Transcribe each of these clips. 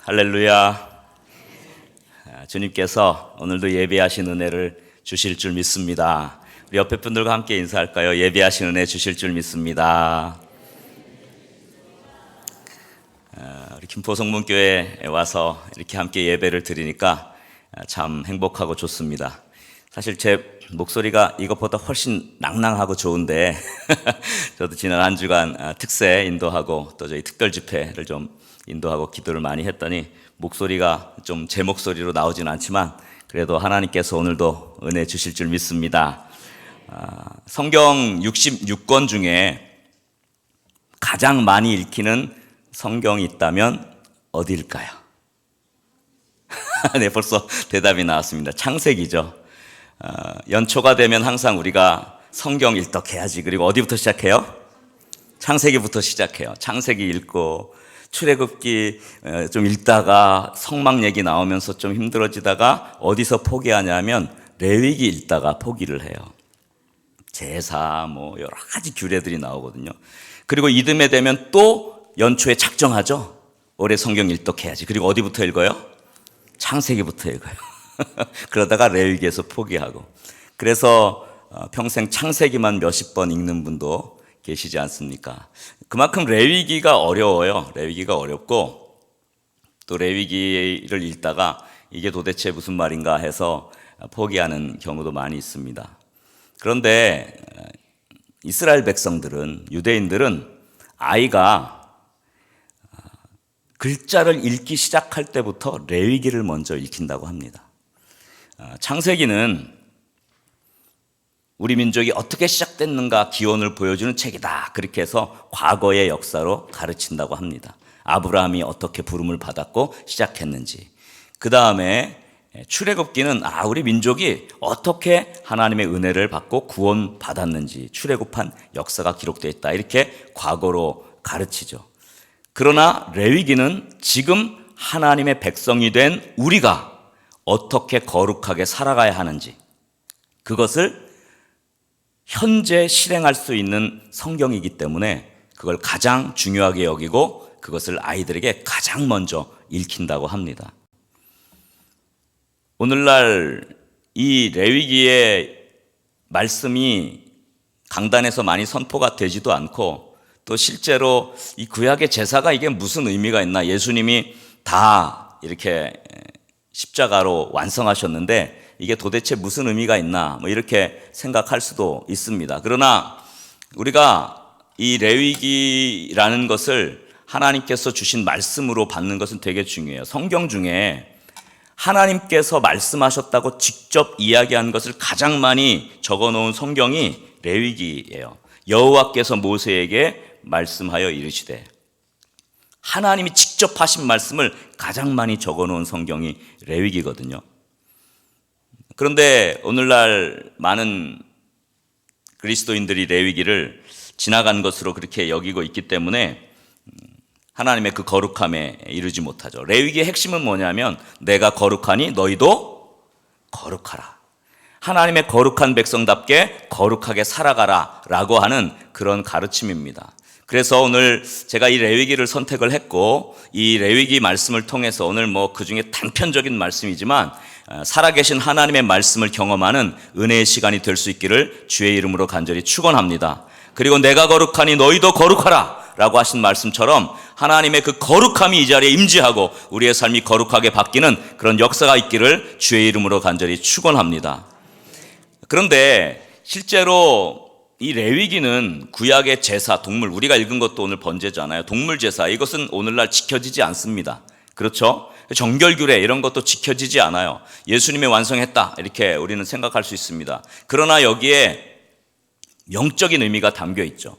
할렐루야. 주님께서 오늘도 예배하신 은혜를 주실 줄 믿습니다. 우리 옆에 분들과 함께 인사할까요? 예배하신 은혜 주실 줄 믿습니다. 우리 김포성문교회에 와서 이렇게 함께 예배를 드리니까 참 행복하고 좋습니다. 사실 제 목소리가 이것보다 훨씬 낭낭하고 좋은데 저도 지난 한 주간 특세 인도하고 또 저희 특별 집회를 좀 인도하고 기도를 많이 했더니 목소리가 좀 제 목소리로 나오진 않지만 그래도 하나님께서 오늘도 은혜 주실 줄 믿습니다. 성경 66권 중에 가장 많이 읽히는 성경이 있다면 어디일까요? 네, 벌써 대답이 나왔습니다. 창세기죠. 연초가 되면 항상 우리가 성경 일독해야지. 그리고 어디부터 시작해요? 창세기부터 시작해요. 창세기 읽고 출애굽기 좀 읽다가 성막 얘기 나오면서 좀 힘들어지다가 어디서 포기하냐면 레위기 읽다가 포기를 해요. 제사 뭐 여러 가지 규례들이 나오거든요. 그리고 이듬해 되면 또 연초에 작정하죠. 올해 성경 일독해야지. 그리고 어디부터 읽어요? 창세기부터 읽어요. 그러다가 레위기에서 포기하고. 그래서 평생 창세기만 몇십 번 읽는 분도 계시지 않습니까? 그만큼 레위기가 어려워요. 레위기가 어렵고 또 레위기를 읽다가 이게 도대체 무슨 말인가 해서 포기하는 경우도 많이 있습니다. 그런데 이스라엘 백성들은, 유대인들은 아이가 글자를 읽기 시작할 때부터 레위기를 먼저 읽힌다고 합니다. 창세기는 우리 민족이 어떻게 시작됐는가 기원을 보여주는 책이다. 그렇게 해서 과거의 역사로 가르친다고 합니다. 아브라함이 어떻게 부름을 받았고 시작했는지. 그 다음에 출애굽기는 우리 민족이 어떻게 하나님의 은혜를 받고 구원 받았는지 출애굽한 역사가 기록되어 있다. 이렇게 과거로 가르치죠. 그러나 레위기는 지금 하나님의 백성이 된 우리가 어떻게 거룩하게 살아가야 하는지 그것을 현재 실행할 수 있는 성경이기 때문에 그걸 가장 중요하게 여기고 그것을 아이들에게 가장 먼저 읽힌다고 합니다. 오늘날 이 레위기의 말씀이 강단에서 많이 선포가 되지도 않고 또 실제로 이 구약의 제사가 이게 무슨 의미가 있나, 예수님이 다 이렇게 십자가로 완성하셨는데 이게 도대체 무슨 의미가 있나 이렇게 생각할 수도 있습니다. 그러나 우리가 이 레위기라는 것을 하나님께서 주신 말씀으로 받는 것은 되게 중요해요. 성경 중에 하나님께서 말씀하셨다고 직접 이야기한 것을 가장 많이 적어놓은 성경이 레위기예요. 여호와께서 모세에게 말씀하여 이르시되, 하나님이 직접 하신 말씀을 가장 많이 적어놓은 성경이 레위기거든요. 그런데 오늘날 많은 그리스도인들이 레위기를 지나간 것으로 그렇게 여기고 있기 때문에 하나님의 그 거룩함에 이르지 못하죠. 레위기의 핵심은 뭐냐면 내가 거룩하니 너희도 거룩하라. 하나님의 거룩한 백성답게 거룩하게 살아가라 라고 하는 그런 가르침입니다. 그래서 오늘 제가 이 레위기를 선택을 했고 이 레위기 말씀을 통해서 오늘 그 중에 단편적인 말씀이지만 살아계신 하나님의 말씀을 경험하는 은혜의 시간이 될 수 있기를 주의 이름으로 간절히 축원합니다. 그리고 내가 거룩하니 너희도 거룩하라 라고 하신 말씀처럼 하나님의 그 거룩함이 이 자리에 임재하고 우리의 삶이 거룩하게 바뀌는 그런 역사가 있기를 주의 이름으로 간절히 축원합니다. 그런데 실제로 이 레위기는 구약의 제사, 동물, 우리가 읽은 것도 오늘 번제잖아요. 동물 제사, 이것은 오늘날 지켜지지 않습니다. 그렇죠? 정결규례 이런 것도 지켜지지 않아요. 예수님이 완성했다 이렇게 우리는 생각할 수 있습니다. 그러나 여기에 영적인 의미가 담겨 있죠.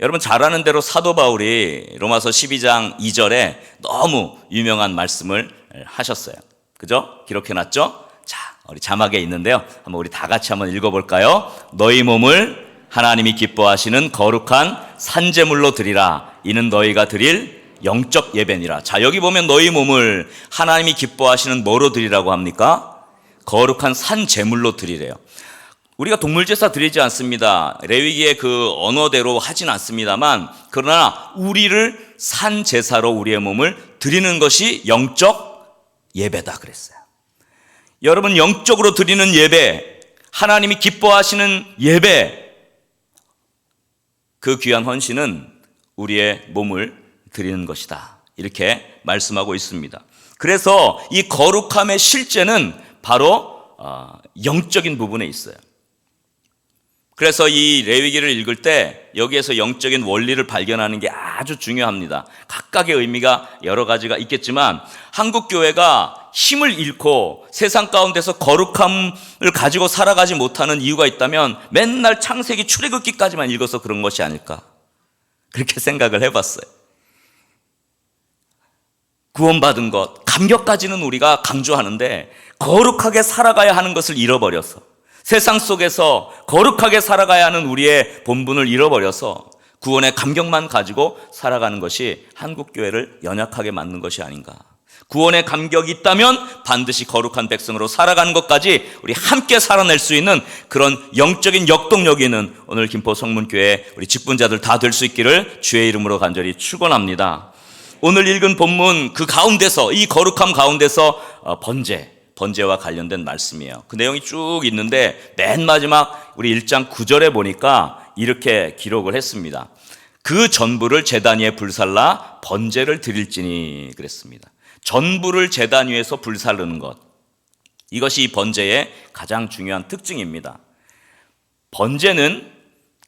여러분 잘 아는 대로 사도 바울이 로마서 12장 2절에 너무 유명한 말씀을 하셨어요. 그죠? 기록해놨죠? 자, 우리 자막에 있는데요. 한번 우리 다 같이 한번 읽어볼까요? 너희 몸을 하나님이 기뻐하시는 거룩한 산제물로 드리라. 이는 너희가 드릴 영적 예배니라. 자, 여기 보면 너희 몸을 하나님이 기뻐하시는 뭐로 드리라고 합니까? 거룩한 산제물로 드리래요. 우리가 동물제사 드리지 않습니다. 레위기의 그 언어대로 하진 않습니다만 그러나 우리를 산 제사로 우리의 몸을 드리는 것이 영적 예배다 그랬어요. 여러분, 영적으로 드리는 예배, 하나님이 기뻐하시는 예배, 그 귀한 헌신은 우리의 몸을 드리는 것이다, 이렇게 말씀하고 있습니다. 그래서 이 거룩함의 실제는 바로 영적인 부분에 있어요. 그래서 이 레위기를 읽을 때 여기에서 영적인 원리를 발견하는 게 아주 중요합니다. 각각의 의미가 여러 가지가 있겠지만 한국 교회가 힘을 잃고 세상 가운데서 거룩함을 가지고 살아가지 못하는 이유가 있다면 맨날 창세기 출애굽기까지만 읽어서 그런 것이 아닐까, 그렇게 생각을 해봤어요. 구원받은 것, 감격까지는 우리가 강조하는데 거룩하게 살아가야 하는 것을 잃어버려서, 세상 속에서 거룩하게 살아가야 하는 우리의 본분을 잃어버려서 구원의 감격만 가지고 살아가는 것이 한국교회를 연약하게 만든 것이 아닌가. 구원의 감격이 있다면 반드시 거룩한 백성으로 살아가는 것까지 우리 함께 살아낼 수 있는 그런 영적인 역동력이 있는 오늘 김포 성문교회 우리 직분자들 다 될 수 있기를 주의 이름으로 간절히 축원합니다. 오늘 읽은 본문 그 가운데서, 이 거룩함 가운데서 번제와 관련된 말씀이에요. 그 내용이 쭉 있는데 맨 마지막 우리 1장 9절에 보니까 이렇게 기록을 했습니다. 그 전부를 제단 위에 불살라 번제를 드릴지니 그랬습니다. 전부를 제단 위에서 불사르는 것, 이것이 이 번제의 가장 중요한 특징입니다. 번제는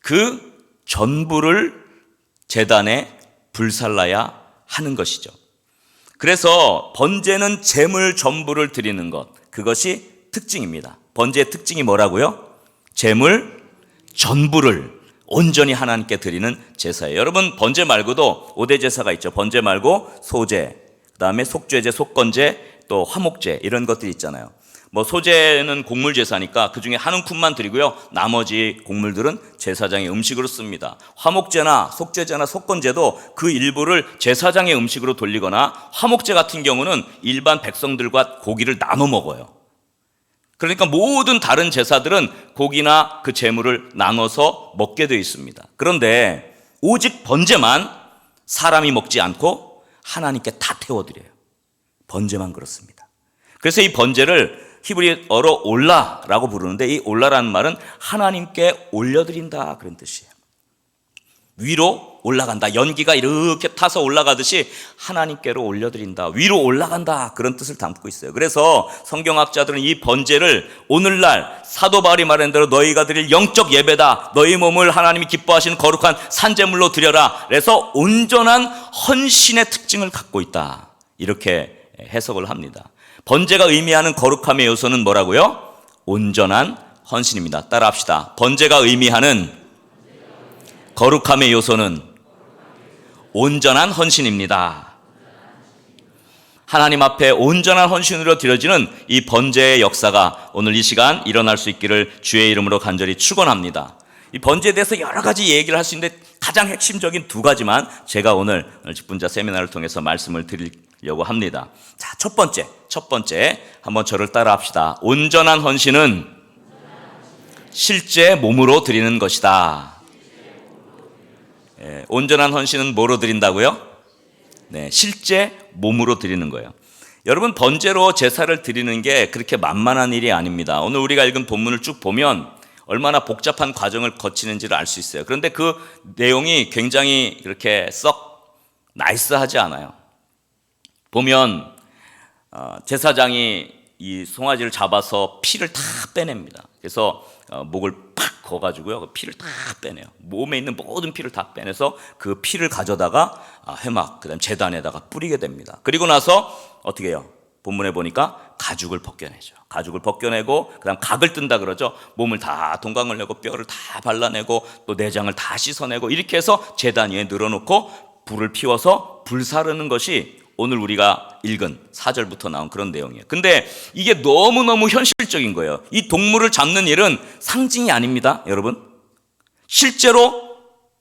그 전부를 제단에 불살라야 하는 것이죠. 그래서 번제는 제물 전부를 드리는 것, 그것이 특징입니다. 번제의 특징이 뭐라고요? 제물 전부를 온전히 하나님께 드리는 제사예요. 여러분, 번제 말고도 5대 제사가 있죠. 번제 말고 소제, 그 다음에 속죄제, 속건제, 또 화목제, 이런 것들이 있잖아요. 소제는 곡물 제사니까 그 중에 한 움큼만 드리고요, 나머지 곡물들은 제사장의 음식으로 씁니다. 화목제나 속죄제나 속건제도 그 일부를 제사장의 음식으로 돌리거나, 화목제 같은 경우는 일반 백성들과 고기를 나눠 먹어요. 그러니까 모든 다른 제사들은 고기나 그 제물을 나눠서 먹게 되어 있습니다. 그런데 오직 번제만 사람이 먹지 않고 하나님께 다 태워드려요. 번제만 그렇습니다. 그래서 이 번제를 히브리어로 올라라고 부르는데, 이 올라라는 말은 하나님께 올려드린다, 그런 뜻이에요. 위로 올라간다, 연기가 이렇게 타서 올라가듯이 하나님께로 올려드린다, 위로 올라간다, 그런 뜻을 담고 있어요. 그래서 성경학자들은 이 번제를 오늘날 사도 바울이 말한 대로 너희가 드릴 영적 예배다, 너희 몸을 하나님이 기뻐하시는 거룩한 산제물로 드려라, 그래서 온전한 헌신의 특징을 갖고 있다, 이렇게 해석을 합니다. 번제가 의미하는 거룩함의 요소는 뭐라고요? 온전한 헌신입니다. 따라합시다. 번제가 의미하는 거룩함의 요소는 온전한 헌신입니다. 하나님 앞에 온전한 헌신으로 드려지는 이 번제의 역사가 오늘 이 시간 일어날 수 있기를 주의 이름으로 간절히 축원합니다. 이 번제에 대해서 여러 가지 얘기를 할 수 있는데 가장 핵심적인 두 가지만 제가 오늘 직분자 세미나를 통해서 말씀을 드리려고 합니다. 자, 첫 번째 한번 저를 따라 합시다. 온전한 헌신은 실제 몸으로 드리는 것이다. 온전한 헌신은 뭐로 드린다고요? 네, 실제 몸으로 드리는 거예요. 여러분, 번제로 제사를 드리는 게 그렇게 만만한 일이 아닙니다. 오늘 우리가 읽은 본문을 쭉 보면 얼마나 복잡한 과정을 거치는지를 알 수 있어요. 그런데 그 내용이 굉장히 이렇게 썩 나이스하지 않아요. 보면 제사장이 이 송아지를 잡아서 피를 다 빼냅니다. 그래서 목을 팍 거가지고요, 피를 다 빼내요. 몸에 있는 모든 피를 다 빼내서 그 피를 가져다가 회막, 그다음 제단에다가 뿌리게 됩니다. 그리고 나서 어떻게 해요? 본문에 보니까 가죽을 벗겨내죠. 가죽을 벗겨내고 그다음 각을 뜬다 그러죠. 몸을 다 동강을 내고 뼈를 다 발라내고 또 내장을 다 씻어내고, 이렇게 해서 제단 위에 늘어놓고 불을 피워서 불사르는 것이 오늘 우리가 읽은 4절부터 나온 그런 내용이에요. 근데 이게 너무너무 현실적인 거예요. 이 동물을 잡는 일은 상징이 아닙니다, 여러분. 실제로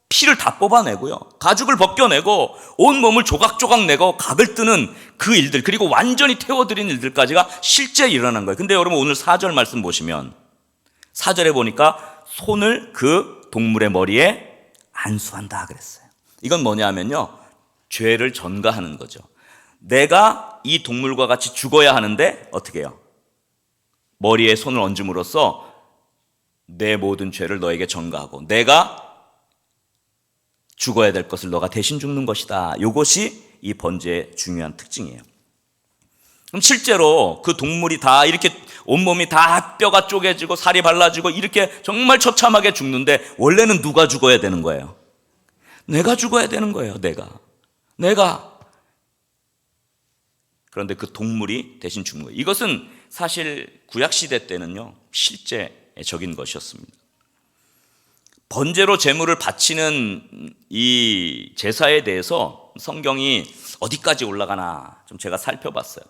피를 다 뽑아내고요, 가죽을 벗겨내고 온 몸을 조각조각 내고 각을 뜨는 그 일들, 그리고 완전히 태워드린 일들까지가 실제 일어난 거예요. 근데 여러분, 오늘 4절 말씀 보시면 4절에 보니까 손을 그 동물의 머리에 안수한다 그랬어요. 이건 뭐냐 하면요, 죄를 전가하는 거죠. 내가 이 동물과 같이 죽어야 하는데 어떻게 해요? 머리에 손을 얹음으로써 내 모든 죄를 너에게 전가하고 내가 죽어야 될 것을 너가 대신 죽는 것이다. 이것이 이 번제의 중요한 특징이에요. 그럼 실제로 그 동물이 다 이렇게 온몸이 다 뼈가 쪼개지고 살이 발라지고 이렇게 정말 처참하게 죽는데 원래는 누가 죽어야 되는 거예요? 내가 죽어야 되는 거예요. 내가. 그런데 그 동물이 대신 죽는 거예요. 이것은 사실 구약시대 때는요, 실제적인 것이었습니다. 번제로 제물을 바치는 이 제사에 대해서 성경이 어디까지 올라가나 좀 제가 살펴봤어요.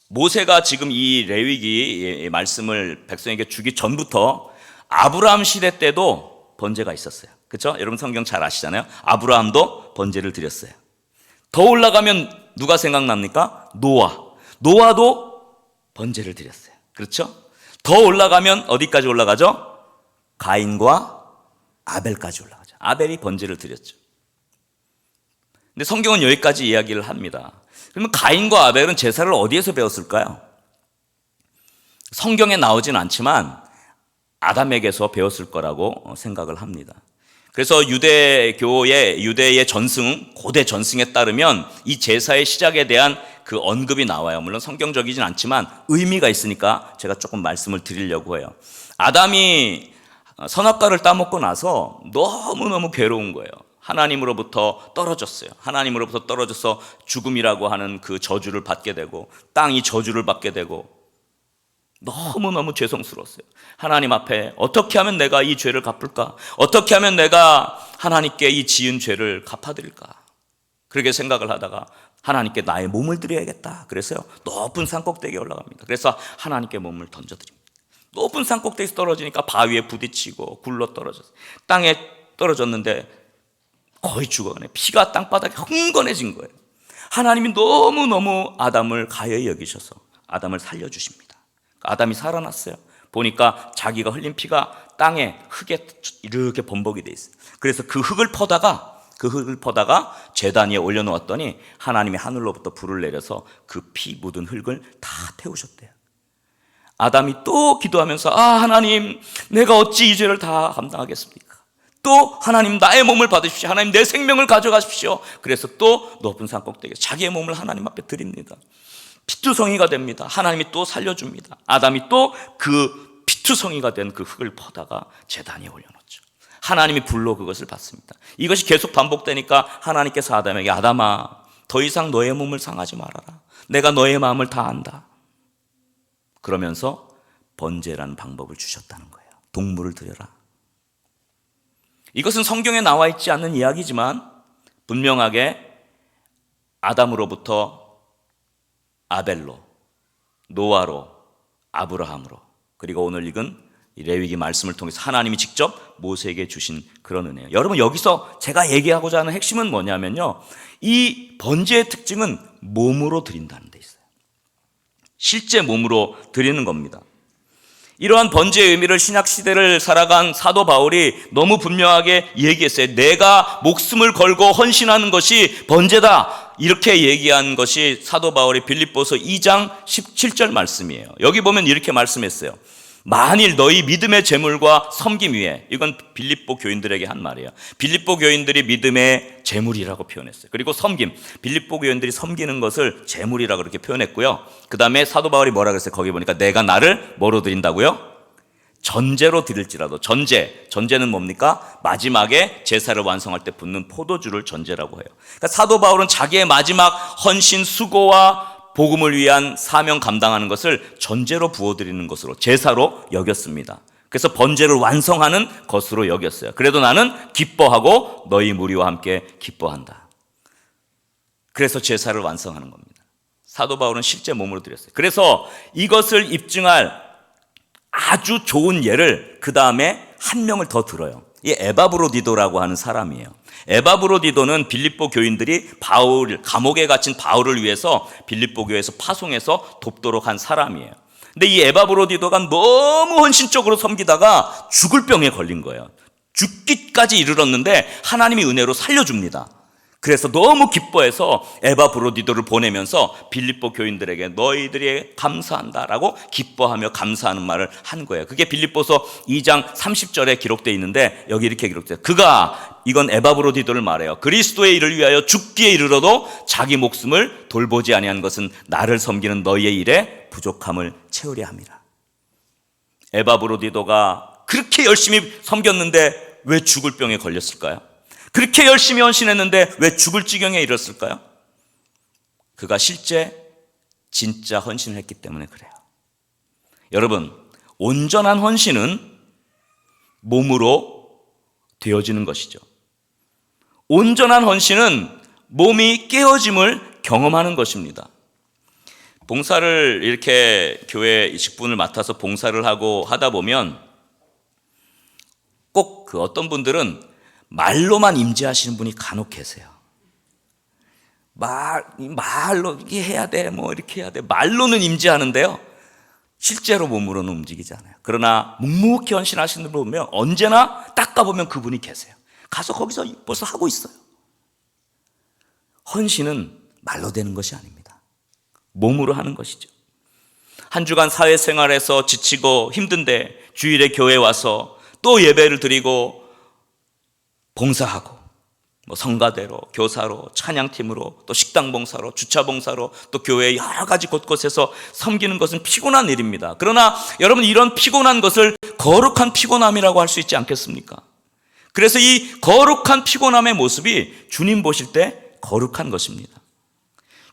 모세가 지금 이 레위기 말씀을 백성에게 주기 전부터 아브라함 시대 때도 번제가 있었어요. 그렇죠? 여러분 성경 잘 아시잖아요. 아브라함도 번제를 드렸어요. 더 올라가면 누가 생각납니까? 노아도 번제를 드렸어요. 그렇죠? 더 올라가면 어디까지 올라가죠? 가인과 아벨까지 올라가죠. 아벨이 번제를 드렸죠. 근데 성경은 여기까지 이야기를 합니다. 그러면 가인과 아벨은 제사를 어디에서 배웠을까요? 성경에 나오진 않지만 아담에게서 배웠을 거라고 생각을 합니다. 그래서 유대의 전승, 고대 전승에 따르면 이 제사의 시작에 대한 그 언급이 나와요. 물론 성경적이진 않지만 의미가 있으니까 제가 조금 말씀을 드리려고 해요. 아담이 선악과를 따먹고 나서 너무너무 괴로운 거예요. 하나님으로부터 떨어졌어요. 하나님으로부터 떨어져서 죽음이라고 하는 그 저주를 받게 되고 땅이 저주를 받게 되고 너무너무 죄송스러웠어요. 하나님 앞에 어떻게 하면 내가 이 죄를 갚을까? 어떻게 하면 내가 하나님께 이 지은 죄를 갚아드릴까? 그렇게 생각을 하다가 하나님께 나의 몸을 드려야겠다. 그래서요, 높은 산꼭대기에 올라갑니다. 그래서 하나님께 몸을 던져드립니다. 높은 산꼭대기에서 떨어지니까 바위에 부딪히고 굴러 떨어졌어요. 땅에 떨어졌는데 거의 죽어가네. 피가 땅바닥에 흥건해진 거예요. 하나님이 너무너무 아담을 가여이 여기셔서 아담을 살려주십니다. 아담이 살아났어요. 보니까 자기가 흘린 피가 땅에 흙에 이렇게 범벅이 돼 있어요. 그래서 그 흙을 퍼다가 제단 위에 올려놓았더니 하나님이 하늘로부터 불을 내려서 그 피 묻은 흙을 다 태우셨대요. 아담이 또 기도하면서 하나님, 내가 어찌 이 죄를 다 감당하겠습니까? 또 하나님, 나의 몸을 받으십시오. 하나님, 내 생명을 가져가십시오. 그래서 또 높은 산 꼭대기에 자기의 몸을 하나님 앞에 드립니다. 피투성이가 됩니다. 하나님이 또 살려줍니다. 아담이 또 그 피투성이가 된 그 흙을 퍼다가 제단에 올려놓죠. 하나님이 불로 그것을 받습니다. 이것이 계속 반복되니까 하나님께서 아담에게, 아담아, 더 이상 너의 몸을 상하지 말아라. 내가 너의 마음을 다 안다. 그러면서 번제라는 방법을 주셨다는 거예요. 동물을 드려라. 이것은 성경에 나와 있지 않는 이야기지만 분명하게 아담으로부터 아벨로, 노아로, 아브라함으로, 그리고 오늘 읽은 레위기 말씀을 통해서 하나님이 직접 모세에게 주신 그런 은혜예요. 여러분, 여기서 제가 얘기하고자 하는 핵심은 뭐냐면요, 이 번제의 특징은 몸으로 드린다는 데 있어요. 실제 몸으로 드리는 겁니다. 이러한 번제의 의미를 신약시대를 살아간 사도 바울이 너무 분명하게 얘기했어요. 내가 목숨을 걸고 헌신하는 것이 번제다. 이렇게 얘기한 것이 사도 바울이 빌립보서 2장 17절 말씀이에요. 여기 보면 이렇게 말씀했어요. 만일 너희 믿음의 제물과 섬김 위에, 이건 빌립보 교인들에게 한 말이에요. 빌립보 교인들이 믿음의 제물이라고 표현했어요. 그리고 섬김, 빌립보 교인들이 섬기는 것을 제물이라고 그렇게 표현했고요. 그 다음에 사도 바울이 뭐라 그랬어요? 거기 보니까 내가 나를 뭐로 드린다고요? 전제로 드릴지라도. 전제는 뭡니까? 마지막에 제사를 완성할 때 붓는 포도주를 전제라고 해요. 그러니까 사도 바울은 자기의 마지막 헌신, 수고와 복음을 위한 사명 감당하는 것을 전제로 부어드리는 것으로, 제사로 여겼습니다. 그래서 번제를 완성하는 것으로 여겼어요. 그래도 나는 기뻐하고 너희 무리와 함께 기뻐한다. 그래서 제사를 완성하는 겁니다. 사도 바울은 실제 몸으로 드렸어요. 그래서 이것을 입증할 아주 좋은 예를 그 다음에 한 명을 더 들어요. 이 에바브로디도라고 하는 사람이에요. 에바브로디도는 빌립보 교인들이 감옥에 갇힌 바울을 위해서 빌립보 교회에서 파송해서 돕도록 한 사람이에요. 근데 이 에바브로디도가 너무 헌신적으로 섬기다가 죽을 병에 걸린 거예요. 죽기까지 이르렀는데 하나님이 은혜로 살려줍니다. 그래서 너무 기뻐해서 에바브로디도를 보내면서 빌립보 교인들에게 너희들이 감사한다라고 기뻐하며 감사하는 말을 한 거예요. 그게 빌립보서 2장 30절에 기록되어 있는데 여기 이렇게 기록돼요. 그가, 이건 에바브로디도를 말해요. 그리스도의 일을 위하여 죽기에 이르러도 자기 목숨을 돌보지 아니한 것은 나를 섬기는 너희의 일에 부족함을 채우려 함이라. 에바브로디도가 그렇게 열심히 섬겼는데 왜 죽을 병에 걸렸을까요? 그렇게 열심히 헌신했는데 왜 죽을 지경에 이르렀을까요? 그가 실제 진짜 헌신을 했기 때문에 그래요. 여러분, 온전한 헌신은 몸으로 되어지는 것이죠. 온전한 헌신은 몸이 깨어짐을 경험하는 것입니다. 봉사를 이렇게 교회 직분을 맡아서 봉사를 하고 하다 보면 꼭 그 어떤 분들은 말로만 임재하시는 분이 간혹 계세요. 말로 이게 해야 돼, 뭐 이렇게 해야 돼. 말로는 임재하는데요, 실제로 몸으로는 움직이지 않아요. 그러나 묵묵히 헌신하시는 분 보면 언제나 딱 가보면 그분이 계세요. 가서 거기서 벌써 하고 있어요. 헌신은 말로 되는 것이 아닙니다. 몸으로 하는 것이죠. 한 주간 사회생활에서 지치고 힘든데 주일에 교회에 와서 또 예배를 드리고 봉사하고, 뭐 성가대로, 교사로, 찬양팀으로, 또 식당 봉사로, 주차 봉사로, 또 교회 여러 가지 곳곳에서 섬기는 것은 피곤한 일입니다. 그러나 여러분, 이런 피곤한 것을 거룩한 피곤함이라고 할 수 있지 않겠습니까? 그래서 이 거룩한 피곤함의 모습이 주님 보실 때 거룩한 것입니다.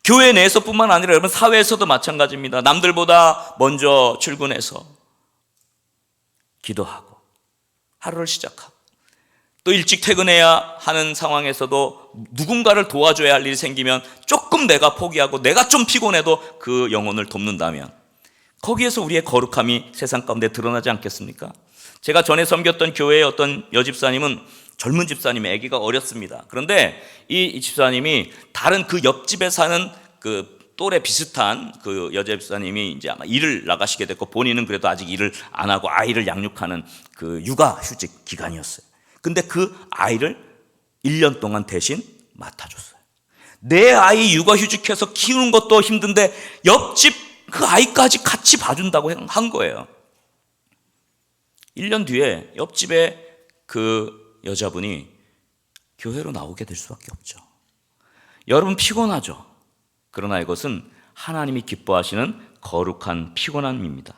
교회 내에서뿐만 아니라 여러분 사회에서도 마찬가지입니다. 남들보다 먼저 출근해서 기도하고 하루를 시작하고 또 일찍 퇴근해야 하는 상황에서도 누군가를 도와줘야 할 일이 생기면 조금 내가 포기하고 내가 좀 피곤해도 그 영혼을 돕는다면 거기에서 우리의 거룩함이 세상 가운데 드러나지 않겠습니까? 제가 전에 섬겼던 교회의 어떤 여집사님은 젊은 집사님의 아기가 어렸습니다. 그런데 이 집사님이 다른 그 옆집에 사는 그 또래 비슷한 그 여자 집사님이 이제 아마 일을 나가시게 됐고 본인은 그래도 아직 일을 안 하고 아이를 양육하는 그 육아 휴직 기간이었어요. 근데 그 아이를 1년 동안 대신 맡아줬어요. 내 아이 육아휴직해서 키우는 것도 힘든데 옆집 그 아이까지 같이 봐준다고 한 거예요. 1년 뒤에 옆집에 그 여자분이 교회로 나오게 될 수밖에 없죠. 여러분, 피곤하죠? 그러나 이것은 하나님이 기뻐하시는 거룩한 피곤함입니다.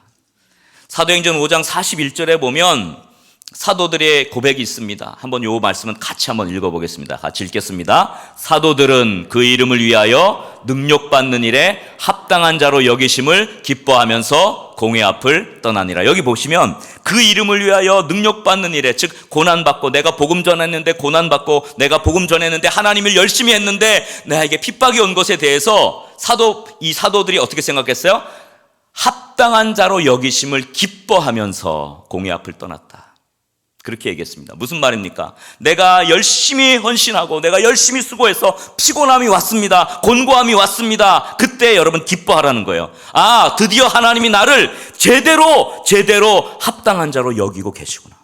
사도행전 5장 41절에 보면 사도들의 고백이 있습니다. 한번 이 말씀은 같이 한번 읽어보겠습니다. 같이 읽겠습니다. 사도들은 그 이름을 위하여 능력받는 일에 합당한 자로 여기심을 기뻐하면서 공회 앞을 떠나니라. 여기 보시면 그 이름을 위하여 능력받는 일에, 즉 고난받고 내가 복음 전했는데 고난받고 내가 복음 전했는데 하나님을 열심히 했는데 나에게 핍박이 온 것에 대해서 이 사도들이 어떻게 생각했어요? 합당한 자로 여기심을 기뻐하면서 공회 앞을 떠났다. 그렇게 얘기했습니다. 무슨 말입니까? 내가 열심히 헌신하고 내가 열심히 수고해서 피곤함이 왔습니다. 곤고함이 왔습니다. 그때 여러분 기뻐하라는 거예요. 아, 드디어 하나님이 나를 제대로 합당한 자로 여기고 계시구나.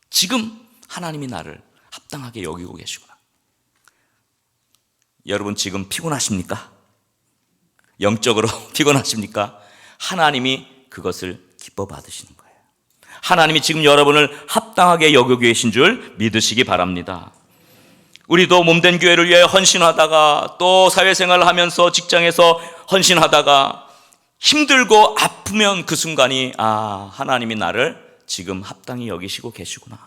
지금 하나님이 나를 합당하게 여기고 계시구나. 여러분, 지금 피곤하십니까? 영적으로 피곤하십니까? 하나님이 그것을 기뻐 받으시는 거예요. 하나님이 지금 여러분을 합당하게 여기고 계신 줄 믿으시기 바랍니다. 우리도 몸된 교회를 위해 헌신하다가 또 사회생활을 하면서 직장에서 헌신하다가 힘들고 아프면 그 순간이 하나님이 나를 지금 합당히 여기시고 계시구나.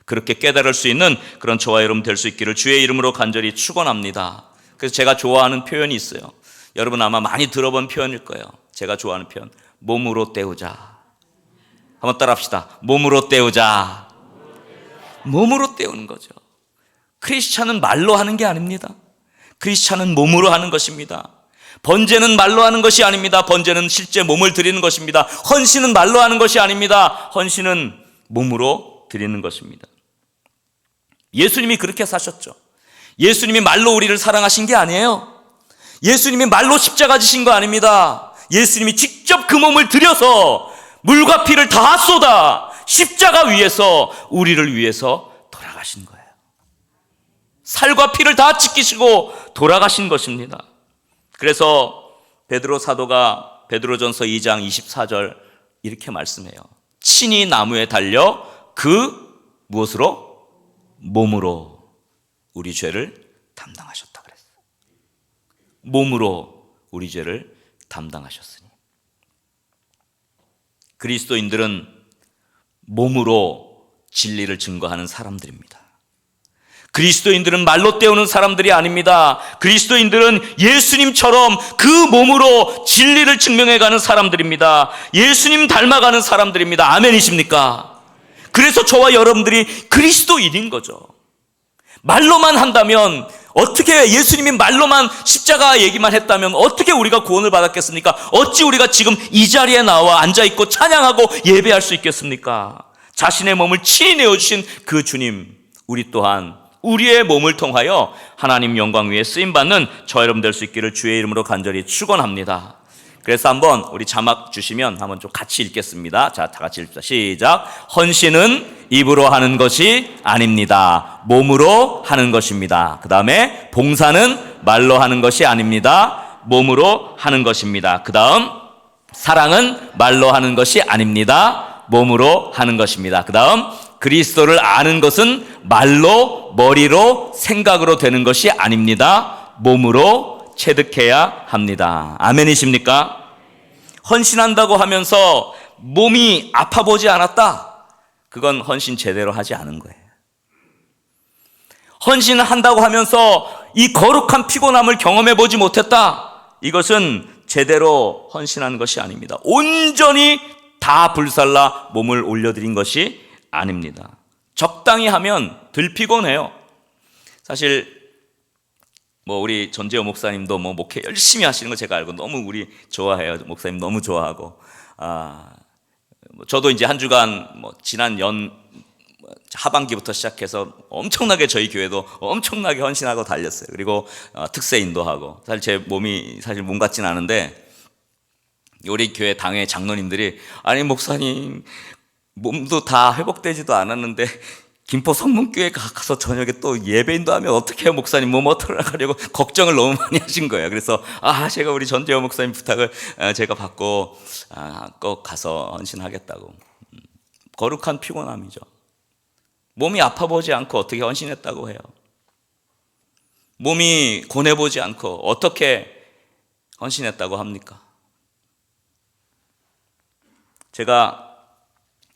그렇게 깨달을 수 있는 그런 저와 여러분 될 수 있기를 주의 이름으로 간절히 축원합니다. 그래서 제가 좋아하는 표현이 있어요. 여러분 아마 많이 들어본 표현일 거예요. 제가 좋아하는 표현, 몸으로 때우자. 한번 따라 합시다. 몸으로 때우자. 몸으로 때우는 거죠. 크리스찬은 말로 하는 게 아닙니다. 크리스찬은 몸으로 하는 것입니다. 번제는 말로 하는 것이 아닙니다. 번제는 실제 몸을 드리는 것입니다. 헌신은 말로 하는 것이 아닙니다. 헌신은 몸으로 드리는 것입니다. 예수님이 그렇게 사셨죠. 예수님이 말로 우리를 사랑하신 게 아니에요. 예수님이 말로 십자가 지신 거 아닙니다. 예수님이 직접 그 몸을 들여서 물과 피를 다 쏟아 십자가 위에서 우리를 위해서 돌아가신 거예요. 살과 피를 다 지키시고 돌아가신 것입니다. 그래서 베드로 사도가 베드로전서 2장 24절 이렇게 말씀해요. 친히 나무에 달려 그 무엇으로? 몸으로 우리 죄를 담당하셨다 그랬어요. 몸으로 우리 죄를 담당하셨으니. 그리스도인들은 몸으로 진리를 증거하는 사람들입니다. 그리스도인들은 말로 때우는 사람들이 아닙니다. 그리스도인들은 예수님처럼 그 몸으로 진리를 증명해가는 사람들입니다. 예수님 닮아가는 사람들입니다. 아멘이십니까? 그래서 저와 여러분들이 그리스도인인 거죠. 말로만 한다면, 어떻게 예수님이 말로만 십자가 얘기만 했다면 어떻게 우리가 구원을 받았겠습니까? 어찌 우리가 지금 이 자리에 나와 앉아있고 찬양하고 예배할 수 있겠습니까? 자신의 몸을 친히 내어주신 그 주님, 우리 또한 우리의 몸을 통하여 하나님 영광 위에 쓰임받는 저 여러분 될 수 있기를 주의 이름으로 간절히 축원합니다. 그래서 한번 우리 자막 주시면 한번 좀 같이 읽겠습니다. 자, 다 같이 읽자. 시작. 헌신은 입으로 하는 것이 아닙니다. 몸으로 하는 것입니다. 그 다음에 봉사는 말로 하는 것이 아닙니다. 몸으로 하는 것입니다. 그 다음 사랑은 말로 하는 것이 아닙니다. 몸으로 하는 것입니다. 그 다음 그리스도를 아는 것은 말로, 머리로, 생각으로 되는 것이 아닙니다. 몸으로 체득해야 합니다. 아멘이십니까? 헌신한다고 하면서 몸이 아파 보지 않았다? 그건 헌신 제대로 하지 않은 거예요. 헌신한다고 하면서 이 거룩한 피곤함을 경험해 보지 못했다? 이것은 제대로 헌신한 것이 아닙니다. 온전히 다 불살라 몸을 올려드린 것이 아닙니다. 적당히 하면 덜 피곤해요. 사실 우리 전재호 목사님도 목회 열심히 하시는 거 제가 알고 너무 우리 좋아해요. 목사님 너무 좋아하고, 저도 이제 한 주간 지난 하반기부터 시작해서 엄청나게 저희 교회도 엄청나게 헌신하고 달렸어요. 그리고 특세 인도하고. 사실 제 몸이 사실 몸 같진 않은데 우리 교회 당회 장로님들이, 아니 목사님 몸도 다 회복되지도 않았는데 김포 성문교회 가서 저녁에 또 예배인도 하면 어떻게 해요 목사님, 몸 어떡하려고 걱정을 너무 많이 하신 거예요. 그래서 제가 우리 전재호 목사님 부탁을 제가 받고 꼭 가서 헌신하겠다고. 거룩한 피곤함이죠. 몸이 아파보지 않고 어떻게 헌신했다고 해요? 몸이 고뇌보지 않고 어떻게 헌신했다고 합니까? 제가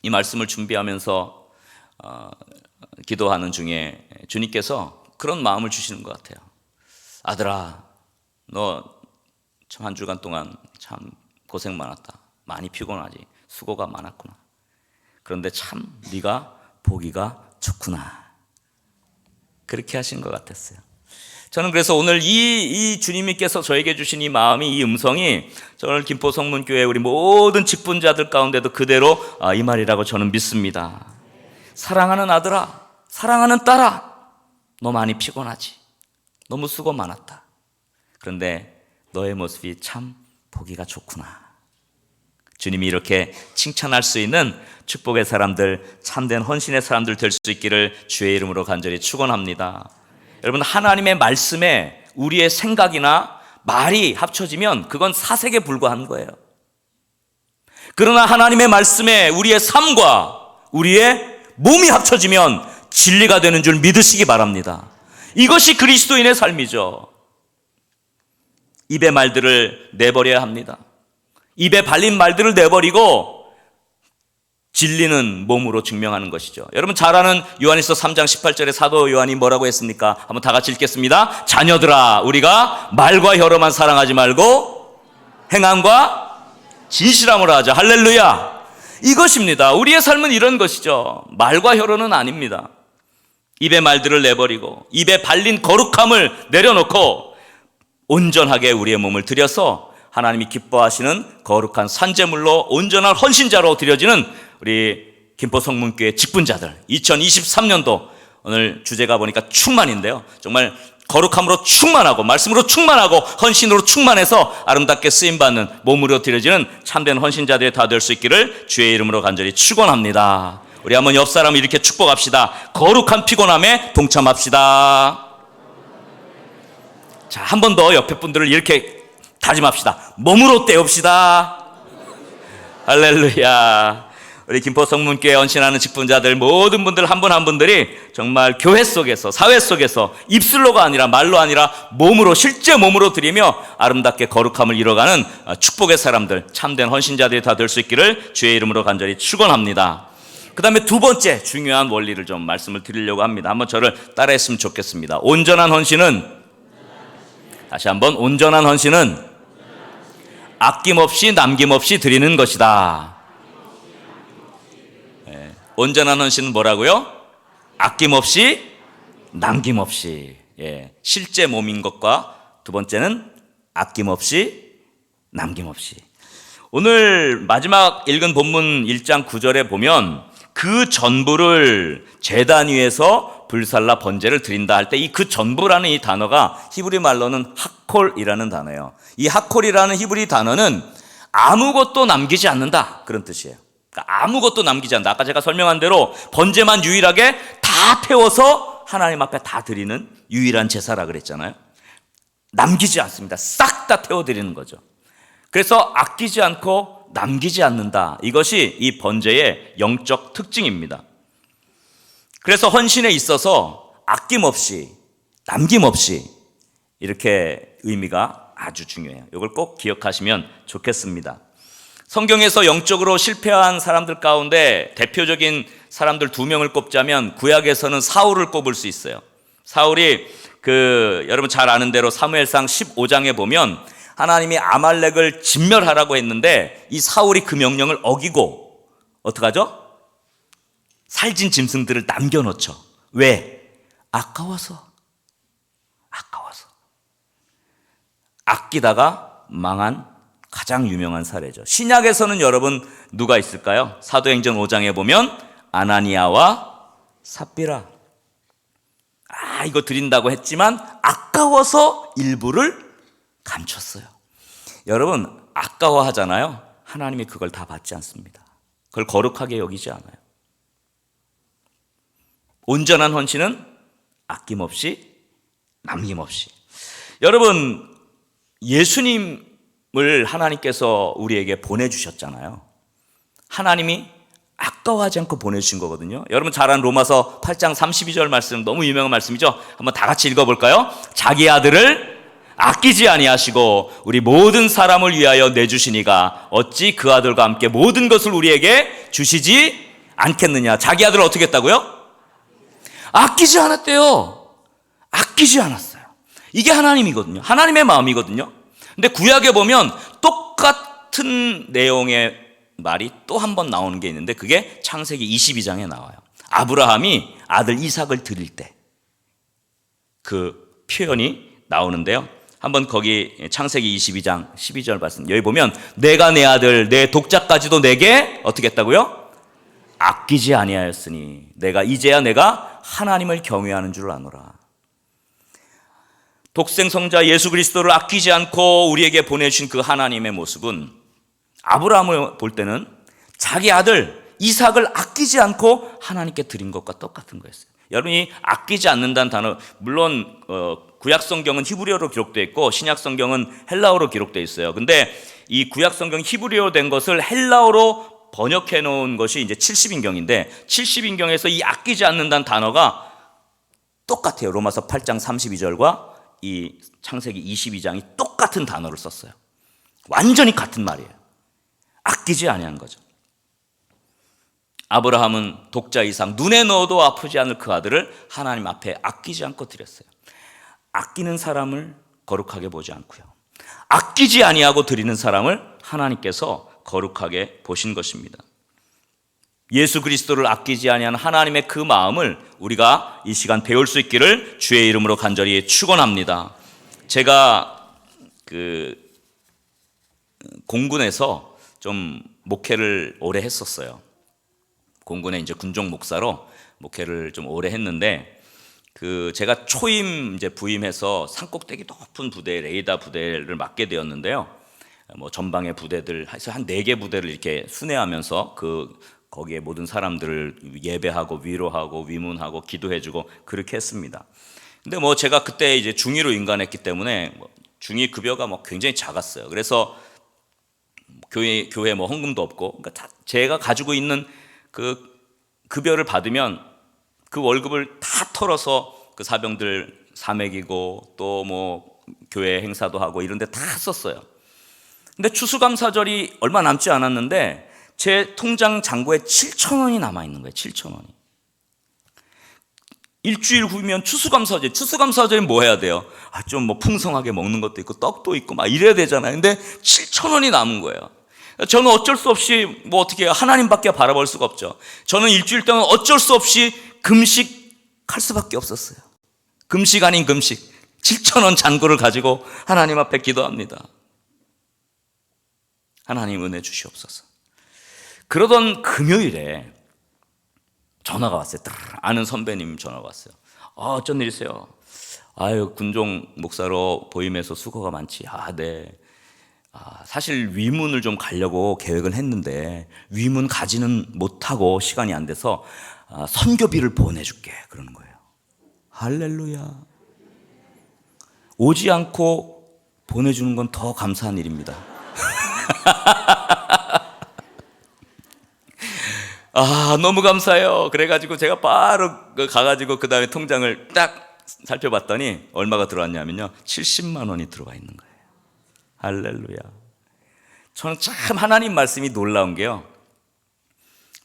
이 말씀을 준비하면서 기도하는 중에 주님께서 그런 마음을 주시는 것 같아요. 아들아, 너 참 한 주간 동안 참 고생 많았다. 많이 피곤하지. 수고가 많았구나. 그런데 참 네가 보기가 좋구나. 그렇게 하신 것 같았어요. 저는 그래서 오늘 이 주님께서 저에게 주신 이 마음이, 이 음성이 저는 김포 성문교회 우리 모든 직분자들 가운데도 그대로 이 말이라고 저는 믿습니다. 사랑하는 아들아, 사랑하는 딸아, 너 많이 피곤하지. 너무 수고 많았다. 그런데 너의 모습이 참 보기가 좋구나. 주님이 이렇게 칭찬할 수 있는 축복의 사람들, 참된 헌신의 사람들 될 수 있기를 주의 이름으로 간절히 축원합니다. 여러분, 하나님의 말씀에 우리의 생각이나 말이 합쳐지면 그건 사색에 불과한 거예요. 그러나 하나님의 말씀에 우리의 삶과 우리의 몸이 합쳐지면 진리가 되는 줄 믿으시기 바랍니다. 이것이 그리스도인의 삶이죠. 입의 말들을 내버려야 합니다. 입에 발린 말들을 내버리고 진리는 몸으로 증명하는 것이죠. 여러분 잘 아는 요한일서 3장 18절에 사도 요한이 뭐라고 했습니까? 한번 다 같이 읽겠습니다. 자녀들아, 우리가 말과 혀로만 사랑하지 말고 행함과 진실함으로 하자. 할렐루야. 이것입니다. 우리의 삶은 이런 것이죠. 말과 혀로는 아닙니다. 입의 말들을 내버리고 입에 발린 거룩함을 내려놓고 온전하게 우리의 몸을 들여서 하나님이 기뻐하시는 거룩한 산제물로 온전한 헌신자로 드려지는 우리 김포 성문교회 직분자들, 2023년도 오늘 주제가 보니까 충만인데요. 정말 거룩함으로 충만하고 말씀으로 충만하고 헌신으로 충만해서 아름답게 쓰임받는 몸으로 드려지는 참된 헌신자들이 다 될 수 있기를 주의 이름으로 간절히 축원합니다. 우리 한번 옆 사람을 이렇게 축복합시다. 거룩한 피곤함에 동참합시다. 자, 한 번 더 옆에 분들을 이렇게 다짐합시다. 몸으로 때웁시다. 할렐루야. 우리 김포 성문교회 헌신하는 직분자들 모든 분들 한 분 한 분들이 정말 교회 속에서, 사회 속에서 입술로가 아니라 말로 아니라 몸으로, 실제 몸으로 드리며 아름답게 거룩함을 이뤄가는 축복의 사람들, 참된 헌신자들이 다 될 수 있기를 주의 이름으로 간절히 축원합니다. 그 다음에 두 번째 중요한 원리를 좀 말씀을 드리려고 합니다. 한번 저를 따라했으면 좋겠습니다. 온전한 헌신은, 다시 한번, 온전한 헌신은 아낌없이 남김없이 드리는 것이다. 네. 온전한 헌신은 뭐라고요? 아낌없이 남김없이. 예. 실제 몸인 것과 두 번째는 아낌없이 남김없이. 오늘 마지막 읽은 본문 1장 9절에 보면 그 전부를 제단 위에서 불살라 번제를 드린다 할 때 이 그 전부라는 이 단어가 히브리 말로는 하콜이라는 단어예요. 이 하콜이라는 히브리 단어는 아무것도 남기지 않는다, 그런 뜻이에요. 그러니까 아무것도 남기지 않는다. 아까 제가 설명한 대로 번제만 유일하게 다 태워서 하나님 앞에 다 드리는 유일한 제사라 그랬잖아요. 남기지 않습니다. 싹 다 태워드리는 거죠. 그래서 아끼지 않고 남기지 않는다. 이것이 이 번제의 영적 특징입니다. 그래서 헌신에 있어서 아낌없이 남김없이 이렇게 의미가 아주 중요해요. 이걸 꼭 기억하시면 좋겠습니다. 성경에서 영적으로 실패한 사람들 가운데 대표적인 사람들 두 명을 꼽자면 구약에서는 사울을 꼽을 수 있어요. 사울이 여러분 잘 아는 대로 사무엘상 15장에 보면 하나님이 아말렉을 진멸하라고 했는데 이 사울이 그 명령을 어기고 어떡하죠? 살진 짐승들을 남겨놓죠. 왜? 아까워서. 아끼다가 망한 가장 유명한 사례죠. 신약에서는 여러분 누가 있을까요? 사도행전 5장에 보면 아나니아와 삽비라. 이거 드린다고 했지만 아까워서 일부를 감췄어요. 여러분 아까워하잖아요. 하나님이 그걸 다 받지 않습니다. 그걸 거룩하게 여기지 않아요. 온전한 헌신은 아낌없이 남김없이. 여러분 예수님을 하나님께서 우리에게 보내주셨잖아요. 하나님이 아까워하지 않고 보내주신 거거든요. 여러분 잘 아는 로마서 8장 32절 말씀, 너무 유명한 말씀이죠. 한번 다 같이 읽어볼까요? 자기 아들을 아끼지 아니하시고 우리 모든 사람을 위하여 내주시니가 어찌 그 아들과 함께 모든 것을 우리에게 주시지 않겠느냐. 자기 아들을 어떻게 했다고요? 아끼지 않았대요. 아끼지 않았어요. 이게 하나님이거든요. 하나님의 마음이거든요. 근데 구약에 보면 똑같은 내용의 말이 또 한 번 나오는 게 있는데 그게 창세기 22장에 나와요. 아브라함이 아들 이삭을 드릴 때 그 표현이 나오는데요. 한번 거기 창세기 22장 12절 말씀 여기 보면 내가 내 아들 내 독자까지도 내게 어떻게 했다고요? 아끼지 아니하였으니 이제야 내가 하나님을 경외하는 줄 아노라. 독생 성자 예수 그리스도를 아끼지 않고 우리에게 보내주신 그 하나님의 모습은 아브라함을 볼 때는 자기 아들 이삭을 아끼지 않고 하나님께 드린 것과 똑같은 거였어요. 여러분이 아끼지 않는다는 단어, 물론 구약 성경은 히브리어로 기록되어 있고 신약 성경은 헬라어로 기록되어 있어요. 근데 이 구약 성경 히브리어로 된 것을 헬라어로 번역해 놓은 것이 이제 70인경인데 70인경에서 이 아끼지 않는다는 단어가 똑같아요. 로마서 8장 32절과 이 창세기 22장이 똑같은 단어를 썼어요. 완전히 같은 말이에요. 아끼지 아니한 거죠. 아브라함은 독자 이삭 눈에 넣어도 아프지 않을 그 아들을 하나님 앞에 아끼지 않고 드렸어요. 아끼는 사람을 거룩하게 보지 않고요. 아끼지 아니하고 드리는 사람을 하나님께서 거룩하게 보신 것입니다. 예수 그리스도를 아끼지 아니하는 하나님의 그 마음을 우리가 이 시간 배울 수 있기를 주의 이름으로 간절히 축원합니다. 제가 공군에서 좀 목회를 오래 했었어요. 공군에 이제 군종 목사로 목회를 좀 오래 했는데 제가 초임 이제 부임해서 산꼭대기 높은 부대 레이더 부대를 맡게 되었는데요. 뭐 전방의 부대들 해서 한 4개 부대를 이렇게 순회하면서 거기에 모든 사람들을 예배하고 위로하고 위문하고 기도해주고 그렇게 했습니다. 근데 뭐 제가 그때 이제 중2로 인간했기 때문에 중2 급여가 뭐 굉장히 작았어요. 그래서 교회 뭐 헌금도 없고, 그러니까 다 제가 가지고 있는 그 급여를 받으면 그 월급을 다 털어서 그 사병들 사맥이고 또 뭐 교회 행사도 하고 이런 데 다 썼어요. 근데 추수감사절이 얼마 남지 않았는데 제 통장 잔고에 7,000원이 남아 있는 거예요. 7,000원이. 일주일 후면 추수감사절. 추수감사절이 뭐 해야 돼요? 좀 뭐 풍성하게 먹는 것도 있고 떡도 있고 막 이래야 되잖아요. 근데 7,000원이 남은 거예요. 저는 어쩔 수 없이 뭐 어떻게 해요? 하나님밖에 바라볼 수가 없죠. 저는 일주일 동안 어쩔 수 없이 금식할 수밖에 없었어요. 금식 아닌 금식. 7,000원 잔고를 가지고 하나님 앞에 기도합니다. 하나님 은혜 주시옵소서. 그러던 금요일에 전화가 왔어요. 아는 선배님 전화가 왔어요. 어쩐 일이세요? 아유, 군종 목사로 보임해서 수고가 많지. 네. 사실 위문을 좀 가려고 계획을 했는데 위문 가지는 못하고 시간이 안 돼서 선교비를 보내줄게. 그러는 거예요. 할렐루야. 오지 않고 보내주는 건 더 감사한 일입니다. 너무 감사해요. 그래가지고 제가 바로 가가지고 그 다음에 통장을 딱 살펴봤더니 얼마가 들어왔냐면요, 70만 원이 들어와 있는 거예요. 할렐루야. 저는 참 하나님 말씀이 놀라운 게요,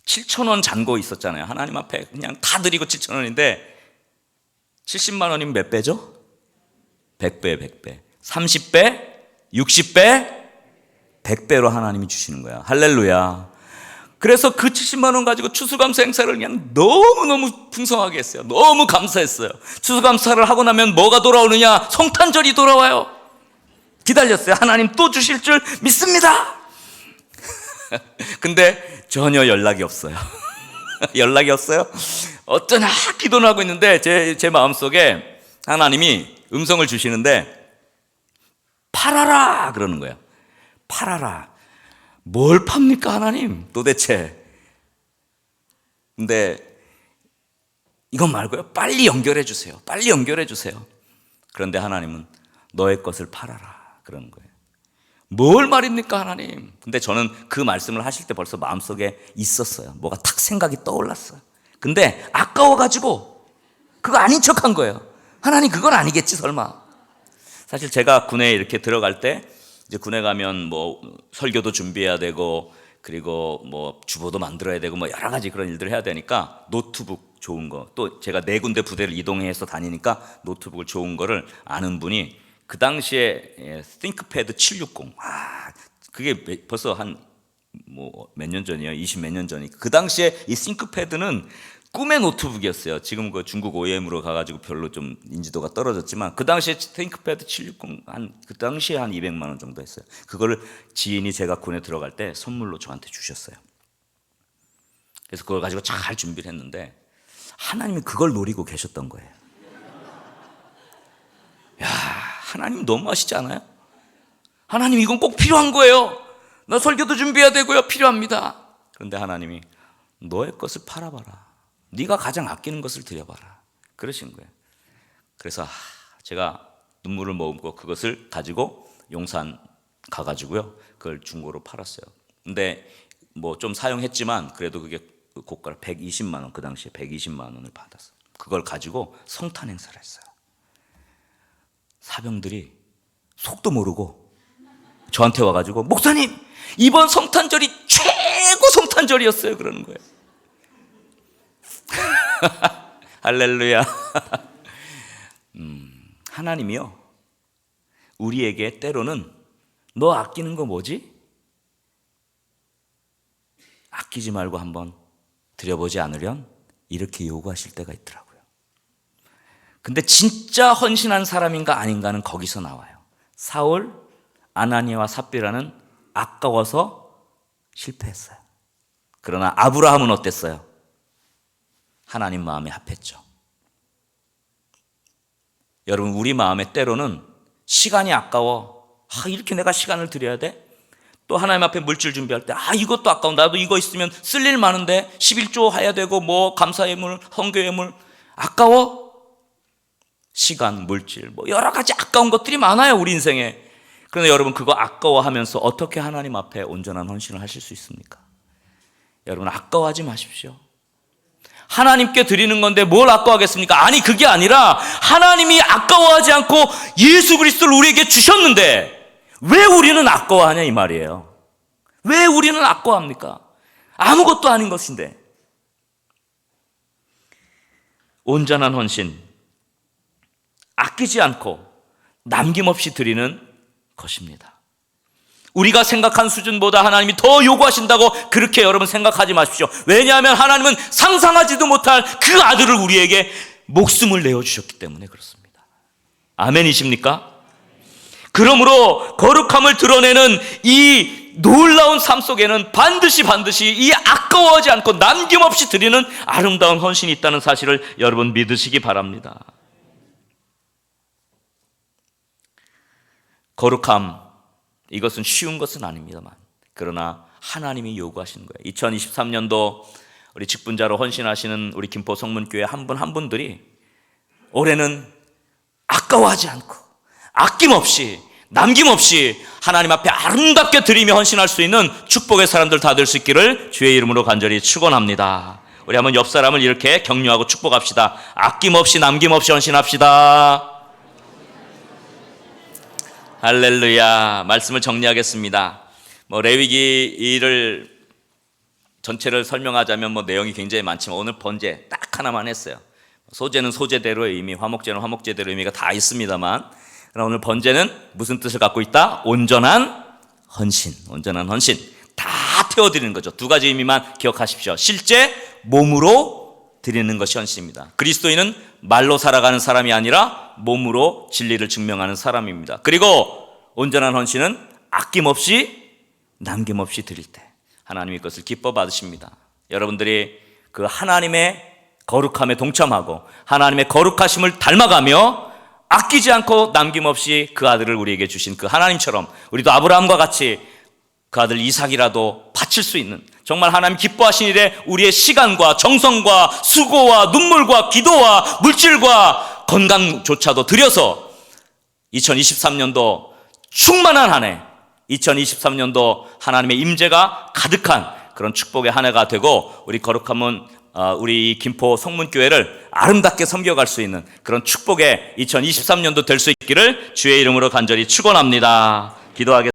7,000원 잔고 있었잖아요. 하나님 앞에 그냥 다 드리고 7,000원인데 70만 원이면 몇 배죠? 100배, 100배. 30배, 60배, 100배로 하나님이 주시는 거야. 할렐루야. 그래서 그 70만 원 가지고 추수감사 행사를 그냥 너무너무 풍성하게 했어요. 너무 감사했어요. 추수감사를 하고 나면 뭐가 돌아오느냐? 성탄절이 돌아와요. 기다렸어요. 하나님 또 주실 줄 믿습니다. 근데 전혀 연락이 없어요. 연락이 없어요. 어쩌나 기도는 하고 있는데 제 마음속에 하나님이 음성을 주시는데 팔아라 그러는 거예요. 팔아라. 뭘 팝니까 하나님 도대체. 근데 이건 말고요, 빨리 연결해 주세요. 빨리 연결해 주세요. 그런데 하나님은 너의 것을 팔아라 그러는 거예요. 뭘 말입니까 하나님. 근데 저는 그 말씀을 하실 때 벌써 마음속에 있었어요. 뭐가 탁 생각이 떠올랐어요. 근데 아까워가지고 그거 아닌 척한 거예요. 하나님 그건 아니겠지 설마. 사실 제가 군에 이렇게 들어갈 때 이제 군에 가면 뭐 설교도 준비해야 되고 그리고 뭐 주보도 만들어야 되고 뭐 여러 가지 그런 일들을 해야 되니까 노트북 좋은 거, 또 제가 4군데 부대를 이동해서 다니니까 노트북을 좋은 거를 아는 분이 그 당시에 띵크패드 760, 그게 벌써 한 뭐 몇 년 전이에요. 20 몇 년 전이. 그 당시에 이 띵크패드는 꿈의 노트북이었어요. 지금 그 중국 OEM으로 가가지고 별로 좀 인지도가 떨어졌지만 그 당시에 띵크패드 760 그 당시에 한 200만 원 정도 했어요. 그거를 지인이 제가 군에 들어갈 때 선물로 저한테 주셨어요. 그래서 그걸 가지고 잘 준비를 했는데 하나님이 그걸 노리고 계셨던 거예요. 야, 하나님 너무 하시지 않아요? 하나님 이건 꼭 필요한 거예요. 나 설교도 준비해야 되고요. 필요합니다. 그런데 하나님이 너의 것을 팔아봐라. 네가 가장 아끼는 것을 드려봐라. 그러신 거예요. 그래서 제가 눈물을 머금고 그것을 가지고 용산 가가지고요, 그걸 중고로 팔았어요. 근데 뭐 좀 사용했지만 그래도 그게 고가를 120만 원, 그 당시에 120만 원을 받았어요. 그걸 가지고 성탄 행사를 했어요. 사병들이 속도 모르고 저한테 와가지고 목사님 이번 성탄절이 최고 성탄절이었어요 그러는 거예요. 할렐루야. 하나님이요, 우리에게 때로는 너 아끼는 거 뭐지? 아끼지 말고 한번 드려보지 않으련? 이렇게 요구하실 때가 있더라고요. 근데 진짜 헌신한 사람인가 아닌가는 거기서 나와요. 사울, 아나니아와 삽비라는 아까워서 실패했어요. 그러나 아브라함은 어땠어요? 하나님 마음에 합했죠. 여러분, 우리 마음에 때로는 시간이 아까워. 이렇게 내가 시간을 들여야 돼? 또 하나님 앞에 물질 준비할 때 이것도 아까워. 나도 이거 있으면 쓸 일 많은데 11조 해야 되고 뭐 감사예물, 헌교예물 아까워? 시간, 물질, 뭐 여러 가지 아까운 것들이 많아요, 우리 인생에. 그런데 여러분, 그거 아까워하면서 어떻게 하나님 앞에 온전한 헌신을 하실 수 있습니까? 여러분, 아까워하지 마십시오. 하나님께 드리는 건데 뭘 아까워하겠습니까? 아니, 그게 아니라 하나님이 아까워하지 않고 예수 그리스도를 우리에게 주셨는데 왜 우리는 아까워하냐, 이 말이에요. 왜 우리는 아까워합니까? 아무것도 아닌 것인데. 온전한 헌신, 아끼지 않고 남김없이 드리는 것입니다. 우리가 생각한 수준보다 하나님이 더 요구하신다고 그렇게 여러분 생각하지 마십시오. 왜냐하면 하나님은 상상하지도 못할 그 아들을 우리에게 목숨을 내어주셨기 때문에 그렇습니다. 아멘이십니까? 그러므로 거룩함을 드러내는 이 놀라운 삶 속에는 반드시 이 아까워하지 않고 남김없이 드리는 아름다운 헌신이 있다는 사실을 여러분 믿으시기 바랍니다. 거룩함, 이것은 쉬운 것은 아닙니다만, 그러나 하나님이 요구하시는 거예요. 2023년도 우리 직분자로 헌신하시는 우리 김포 성문교회 한 분 한 분들이 올해는 아까워하지 않고 아낌없이 남김없이 하나님 앞에 아름답게 드리며 헌신할 수 있는 축복의 사람들 다 될 수 있기를 주의 이름으로 간절히 축원합니다. 우리 한번 옆 사람을 이렇게 격려하고 축복합시다. 아낌없이 남김없이 헌신합시다. 할렐루야. 말씀을 정리하겠습니다. 레위기 2를 전체를 설명하자면 내용이 굉장히 많지만 오늘 번제 딱 하나만 했어요. 소제는 소제대로의 의미, 화목제는 화목제대로의 의미가 다 있습니다만, 그러나 오늘 번제는 무슨 뜻을 갖고 있다? 온전한 헌신, 온전한 헌신. 다 태워드리는 거죠. 두 가지 의미만 기억하십시오. 실제 몸으로 드리는 것이 헌신입니다. 그리스도인은 말로 살아가는 사람이 아니라 몸으로 진리를 증명하는 사람입니다. 그리고 온전한 헌신은 아낌없이 남김없이 드릴 때 하나님이 그것을 기뻐 받으십니다. 여러분들이 그 하나님의 거룩함에 동참하고 하나님의 거룩하심을 닮아가며 아끼지 않고 남김없이 그 아들을 우리에게 주신 그 하나님처럼 우리도 아브라함과 같이 그 아들 이삭이라도 바칠 수 있는, 정말 하나님 기뻐하신 일에 우리의 시간과 정성과 수고와 눈물과 기도와 물질과 건강조차도 들여서 2023년도 충만한 한 해, 2023년도 하나님의 임재가 가득한 그런 축복의 한 해가 되고 우리 거룩함은 우리 김포 성문교회를 아름답게 섬겨갈 수 있는 그런 축복의 2023년도 될 수 있기를 주의 이름으로 간절히 축원합니다. 기도하겠습니다.